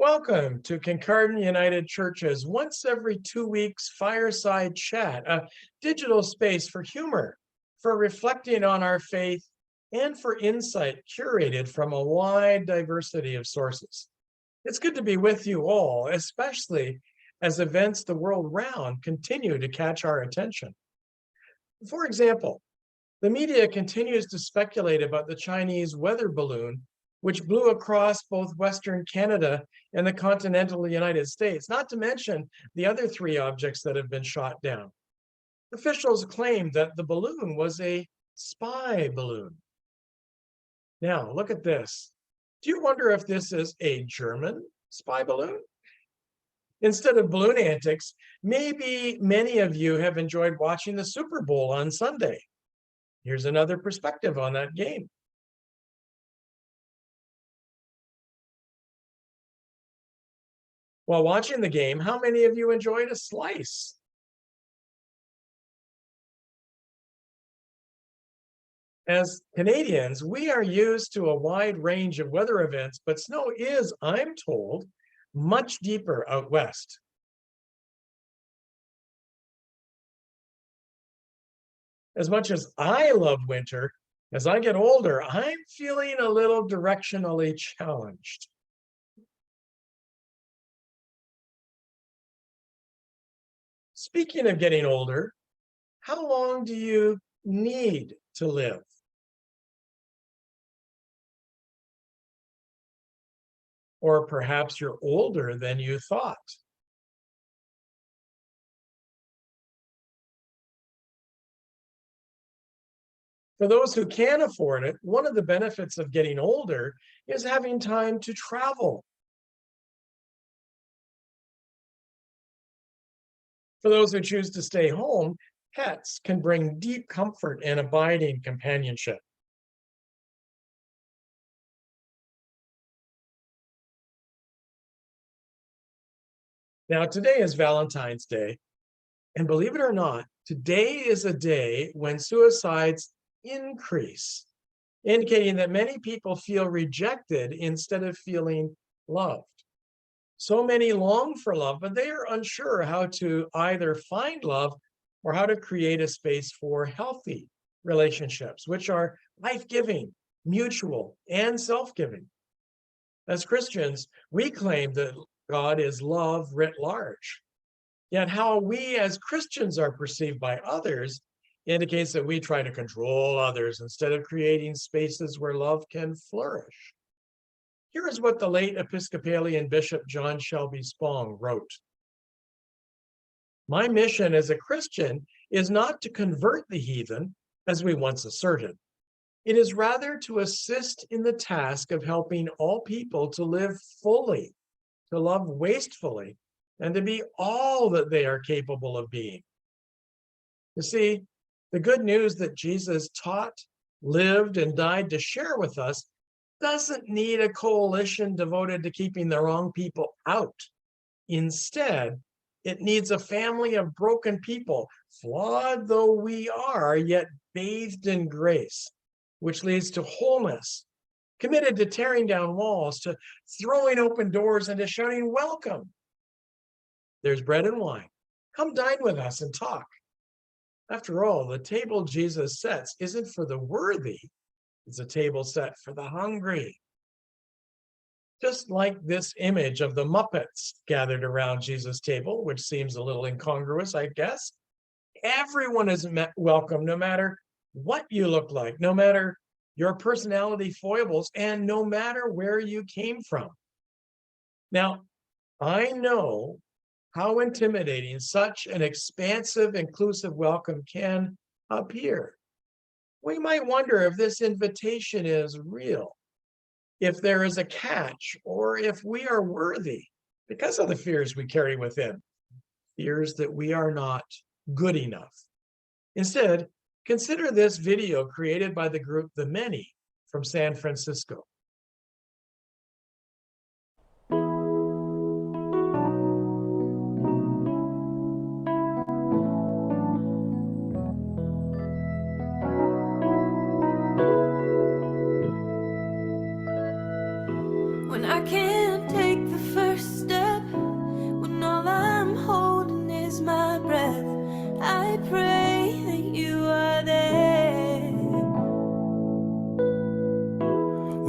Welcome to Concordant United Church's once every 2 weeks Fireside Chat, a digital space for humor, for reflecting on our faith, and for insight curated from a wide diversity of sources. It's good to be with you all, especially as events the world round continue to catch our attention. For example, the media continues to speculate about the Chinese weather balloon, which blew across both Western Canada and the continental United States, not to mention the other three objects that have been shot down. Officials claimed that the balloon was a spy balloon. Now, look at this. Do you wonder if this is a German spy balloon? Instead of balloon antics, maybe many of you have enjoyed watching the Super Bowl on Sunday. Here's another perspective on that game. While watching the game, how many of you enjoyed a slice? As Canadians, we are used to a wide range of weather events, but snow is, I'm told, much deeper out west. As much as I love winter, as I get older, I'm feeling a little directionally challenged. Speaking of getting older, how long do you need to live? Or perhaps you're older than you thought. For those who can afford it, one of the benefits of getting older is having time to travel. For those who choose to stay home, pets can bring deep comfort and abiding companionship. Now, today is Valentine's Day, and believe it or not, today is a day when suicides increase, indicating that many people feel rejected instead of feeling loved. So many long for love, but they are unsure how to either find love or how to create a space for healthy relationships, which are life-giving, mutual, and self-giving. As Christians, we claim that God is love writ large. Yet how we as Christians are perceived by others indicates that we try to control others instead of creating spaces where love can flourish. Here is what the late Episcopalian Bishop John Shelby Spong wrote. My mission as a Christian is not to convert the heathen, as we once asserted. It is rather to assist in the task of helping all people to live fully, to love wastefully, and to be all that they are capable of being. You see, the good news that Jesus taught, lived, and died to share with us doesn't need a coalition devoted to keeping the wrong people out. Instead, it needs a family of broken people, flawed though we are, yet bathed in grace, which leads to wholeness, committed to tearing down walls, to throwing open doors, and to shouting, welcome. There's bread and wine. Come dine with us and talk. After all, the table Jesus sets isn't for the worthy, it's a table set for the hungry. Just like this image of the Muppets gathered around Jesus' table, which seems a little incongruous, I guess. Everyone is welcome, no matter what you look like, no matter your personality foibles, and no matter where you came from. Now, I know how intimidating such an expansive, inclusive welcome can appear. We might wonder if this invitation is real, if there is a catch, or if we are worthy because of the fears we carry within, fears that we are not good enough. Instead, consider this video created by the group The Many from San Francisco. When I can't take the first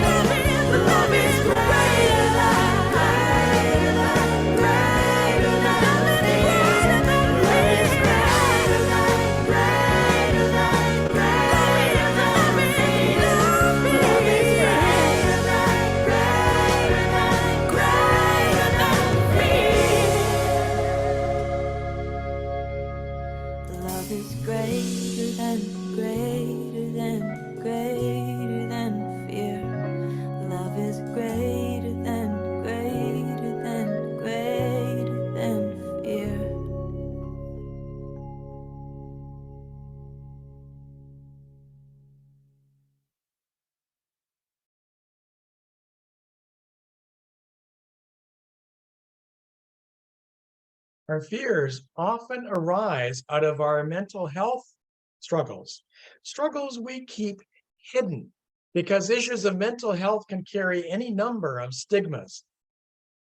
Love is greater than, greater than, greater than fear. Love is greater than, greater than, greater than fear. Love is greater than, greater than fear. Love is greater than, greater than, greater than fear. Love is greater than, greater than, greater than fear. Our fears often arise out of our mental health struggles we keep hidden, because issues of mental health can carry any number of stigmas.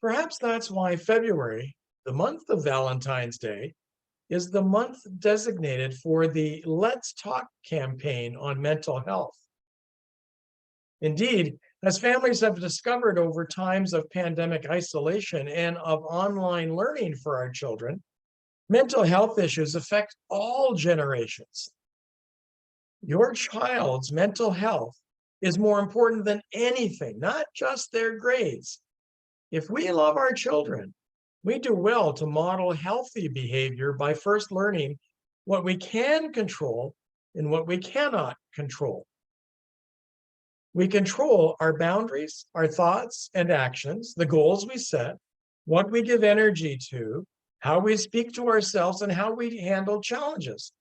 Perhaps that's why February, the month of Valentine's Day, is the month designated for the Let's Talk campaign on mental health. Indeed, as families have discovered over times of pandemic isolation and of online learning for our children, mental health issues affect all generations. Your child's mental health is more important than anything, not just their grades. If we love our children, we do well to model healthy behavior by first learning what we can control and what we cannot control. We control our boundaries, our thoughts and actions, the goals we set, what we give energy to, how we speak to ourselves, and how we handle challenges.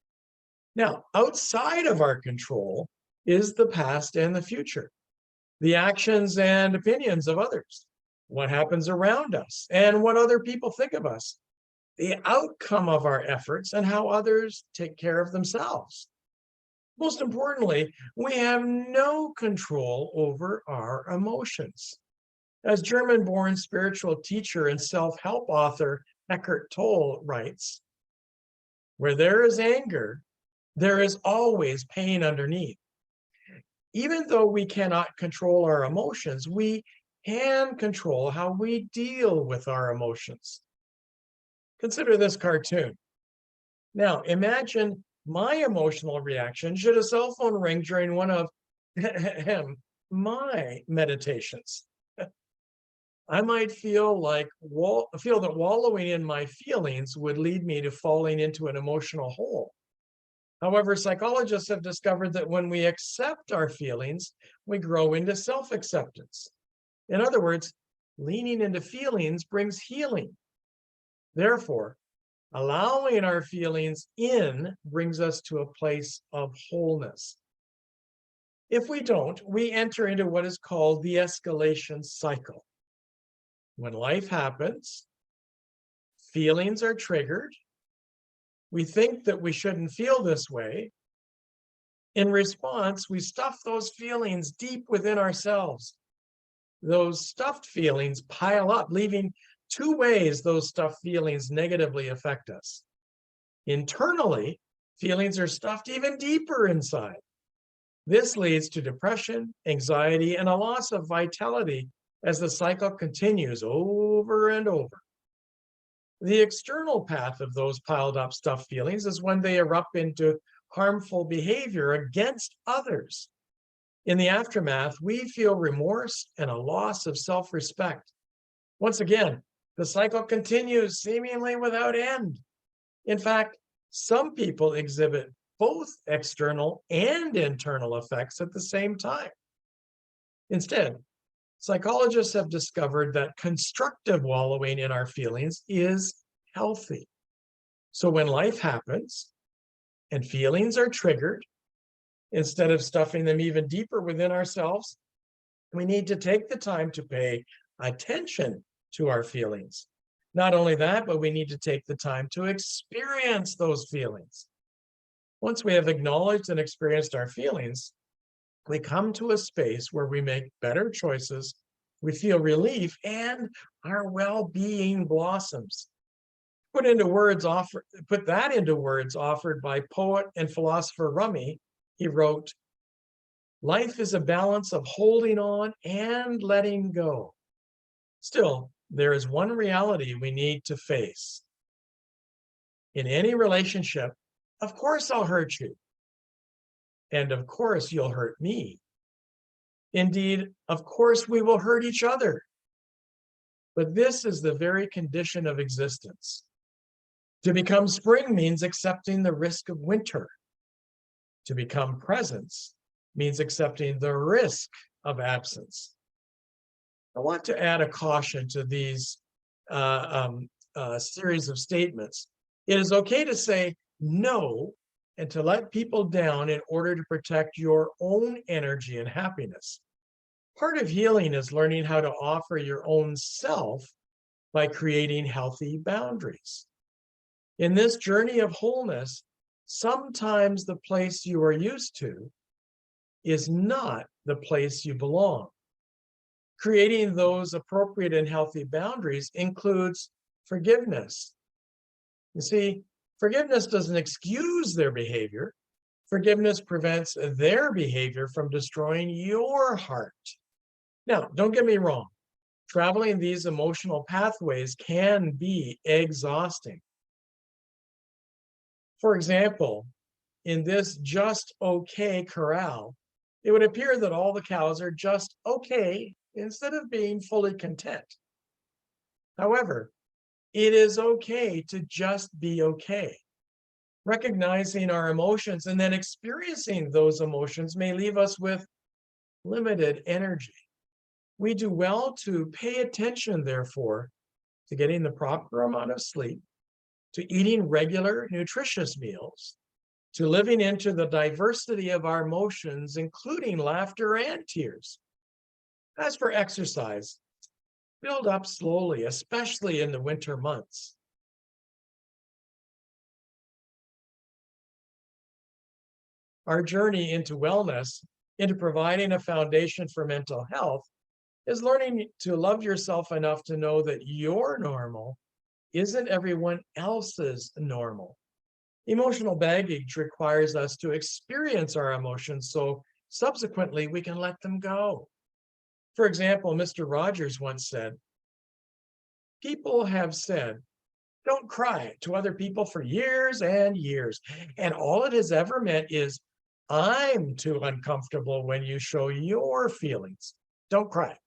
Now, outside of our control is the past and the future, the actions and opinions of others, what happens around us, and what other people think of us, the outcome of our efforts, and how others take care of themselves. Most importantly, we have no control over our emotions. As German-born spiritual teacher and self-help author Eckhart Tolle writes, where there is anger, there is always pain underneath. Even though we cannot control our emotions, we can control how we deal with our emotions. Consider this cartoon. Now, imagine my emotional reaction should a cell phone ring during one of my meditations. I might feel that wallowing in my feelings would lead me to falling into an emotional hole. However, psychologists have discovered that when we accept our feelings, we grow into self-acceptance. In other words, leaning into feelings brings healing. Therefore, allowing our feelings in brings us to a place of wholeness. If we don't, we enter into what is called the escalation cycle. When life happens, feelings are triggered. We think that we shouldn't feel this way. In response, we stuff those feelings deep within ourselves. Those stuffed feelings pile up, leaving two ways those stuffed feelings negatively affect us. Internally, feelings are stuffed even deeper inside. This leads to depression, anxiety, and a loss of vitality as the cycle continues over and over. The external path of those piled up stuffed feelings is when they erupt into harmful behavior against others. In the aftermath, we feel remorse and a loss of self-respect. Once again, the cycle continues seemingly without end. In fact, some people exhibit both external and internal effects at the same time. Instead, psychologists have discovered that constructive wallowing in our feelings is healthy. So when life happens and feelings are triggered, instead of stuffing them even deeper within ourselves, we need to take the time to pay attention to our feelings. Not only that, but we need to take the time to experience those feelings. Once we have acknowledged and experienced our feelings, we come to a space where we make better choices, we feel relief, and our well-being blossoms. Put that into words offered by poet and philosopher Rumi. He wrote, "Life is a balance of holding on and letting go. Still, there is one reality we need to face. In any relationship, of course I'll hurt you. And of course you'll hurt me. Indeed, of course we will hurt each other. But this is the very condition of existence. To become spring means accepting the risk of winter. To become presence means accepting the risk of absence." I want to add a caution to these series of statements. It is okay to say no and to let people down in order to protect your own energy and happiness. Part of healing is learning how to offer your own self by creating healthy boundaries. In this journey of wholeness, sometimes the place you are used to is not the place you belong. Creating those appropriate and healthy boundaries includes forgiveness. You see, forgiveness doesn't excuse their behavior. Forgiveness prevents their behavior from destroying your heart. Now, don't get me wrong. Traveling these emotional pathways can be exhausting. For example, in this just okay corral, it would appear that all the cows are just okay instead of being fully content. However, it is okay to just be okay. Recognizing our emotions and then experiencing those emotions may leave us with limited energy. We do well to pay attention, therefore, to getting the proper amount of sleep, to eating regular, nutritious meals, to living into the diversity of our emotions, including laughter and tears. As for exercise, build up slowly, especially in the winter months. Our journey into wellness, into providing a foundation for mental health, is learning to love yourself enough to know that your normal isn't everyone else's normal. Emotional baggage requires us to experience our emotions so subsequently we can let them go. For example, Mr. Rogers once said, "People have said, 'Don't cry' to other people for years and years. And all it has ever meant is, 'I'm too uncomfortable when you show your feelings. Don't cry.'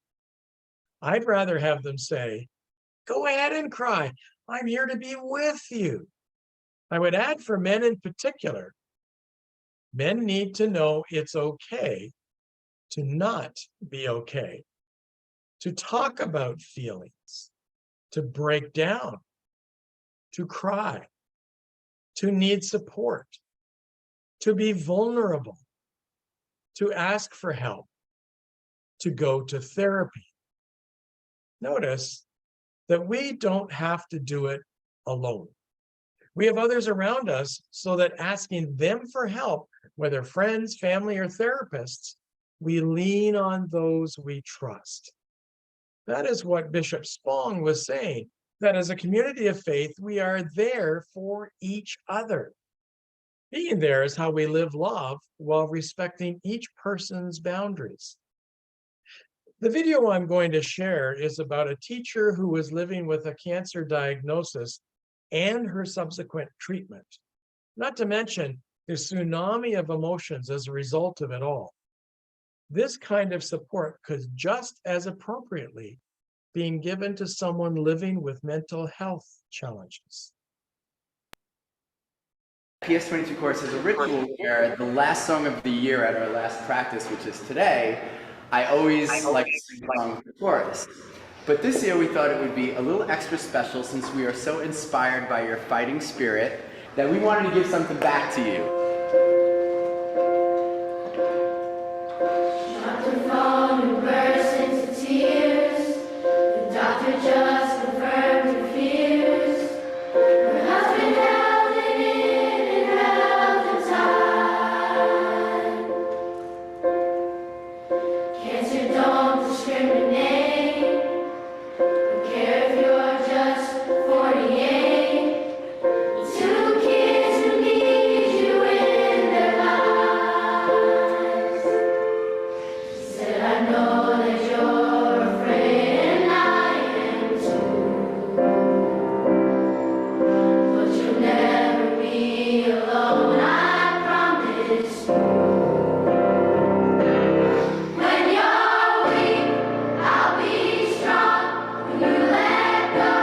I'd rather have them say, 'Go ahead and cry. I'm here to be with you.'" I would add, for men in particular, Men need to know it's okay to not be okay, to talk about feelings, to break down, to cry, to need support, to be vulnerable, to ask for help, to go to therapy. Notice that we don't have to do it alone. We have others around us so that asking them for help, whether friends, family, or therapists, we lean on those we trust. That is what Bishop Spong was saying, that as a community of faith, we are there for each other. Being there is how we live love while respecting each person's boundaries. The video I'm going to share is about a teacher who was living with a cancer diagnosis and her subsequent treatment, not to mention the tsunami of emotions as a result of it all. This kind of support could just as appropriately being given to someone living with mental health challenges. PS22 course is a ritual where the last song of the year at our last practice, which is today, I always like to sing the song with the chorus. But this year we thought it would be a little extra special since we are so inspired by your fighting spirit that we wanted to give something back to you. Doctor phoned and burst into tears. The doctor just confirmed her fears. Her husband held it in and held it tight. Cancer don't discriminate. Don't care if you're just 48. Two kids who need you in their lives. She said, I know that you're afraid and I am too. But you'll never be alone, I promise you. When you're weak, I'll be strong. When you let go,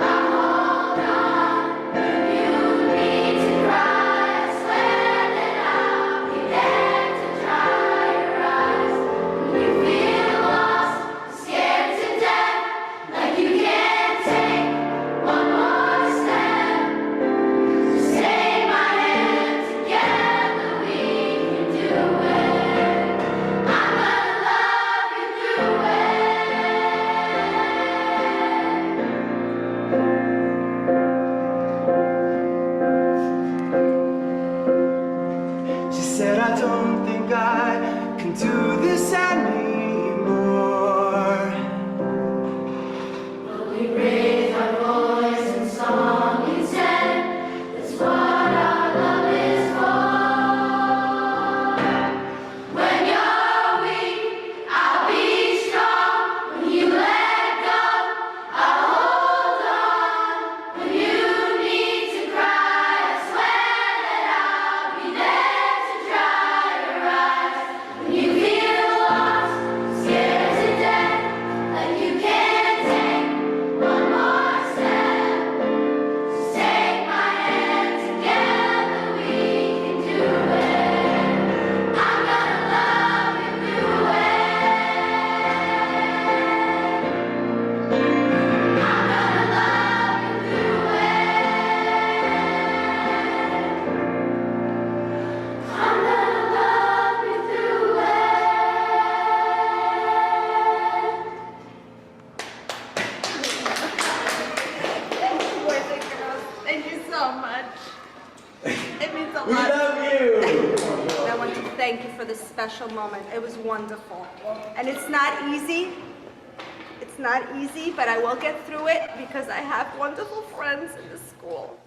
I'll hold on. When you need to cry, I swear that I'll be there to dry your eyes. When you feel lost, scared to death, like you can't take one more step, just take my hand, together we can do it. I'm gonna love you through it. She said, I don't think I can do this anymore. But we raise our voice in song instead. That's what our love is for. When you're weak, I'll be strong. When you let go, I'll hold on. When you need to cry, I swear that I'll be there to dry your eyes. When you feel lost, scared to death, like you can't take one more step, just take my hand, together we can do it. I'm gonna love you through it. I'm gonna love you through it. I'm gonna love you through it. Thank you, boys and girls. Thank you so much. It means a We lot. love you! And I want to thank you for this special moment. It was wonderful. And it's not easy. It's not easy, but I will get through it because I have wonderful friends in this school.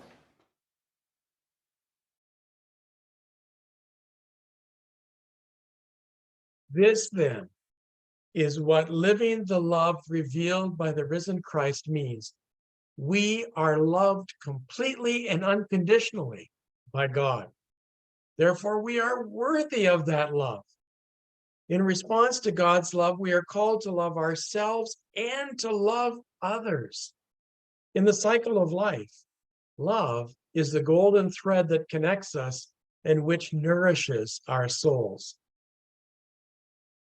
This then is what living the love revealed by the risen Christ means. We are loved completely and unconditionally by God. Therefore, we are worthy of that love. In response to God's love, we are called to love ourselves and to love others. In the cycle of life, love is the golden thread that connects us and which nourishes our souls.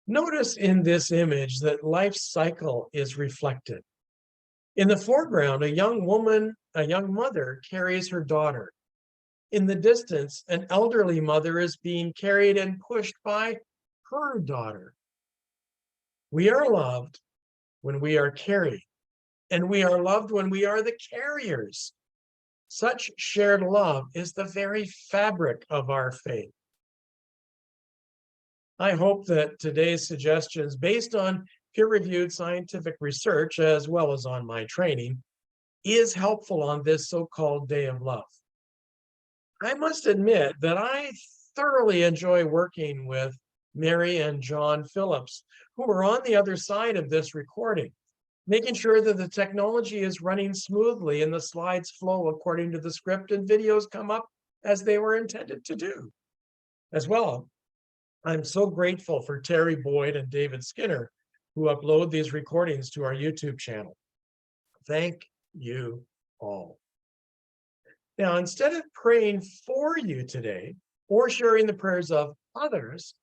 Notice in this image that life's cycle is reflected. In the foreground, a young mother carries her daughter. In the distance, an elderly mother is being carried and pushed by her daughter. We are loved when we are carried, and we are loved when we are the carriers. Such shared love is the very fabric of our faith. I hope that today's suggestions, based on peer-reviewed scientific research, as well as on my training, is helpful on this so-called Day of Love. I must admit that I thoroughly enjoy working with Mary and John Phillips, who are on the other side of this recording, making sure that the technology is running smoothly and the slides flow according to the script and videos come up as they were intended to do. As well, I'm so grateful for Terry Boyd and David Skinner, who upload these recordings to our YouTube channel. Thank you all. Now, instead of praying for you today or sharing the prayers of others,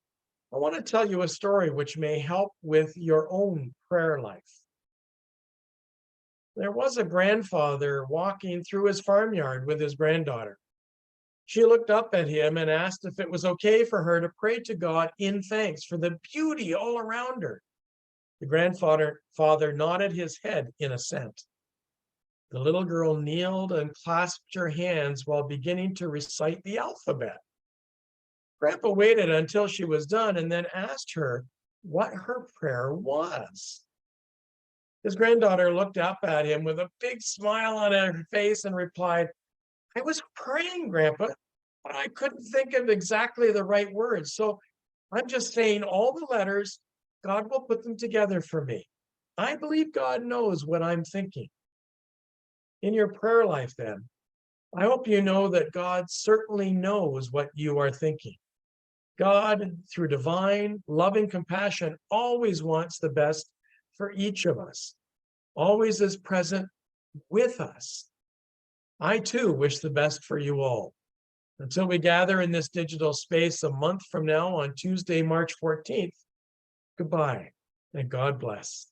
I want to tell you a story which may help with your own prayer life. There was a grandfather walking through his farmyard with his granddaughter. She looked up at him and asked if it was okay for her to pray to God in thanks for the beauty all around her. The grandfather nodded his head in assent. The little girl kneeled and clasped her hands while beginning to recite the alphabet. Grandpa waited until she was done and then asked her what her prayer was. His granddaughter looked up at him with a big smile on her face and replied, "I was praying, Grandpa, but I couldn't think of exactly the right words. So I'm just saying all the letters. God will put them together for me. I believe God knows what I'm thinking." In your prayer life, then, I hope you know that God certainly knows what you are thinking. God, through divine, loving compassion, always wants the best for each of us, always is present with us. I too wish the best for you all. Until we gather in this digital space a month from now on Tuesday, March 14th, goodbye and God bless.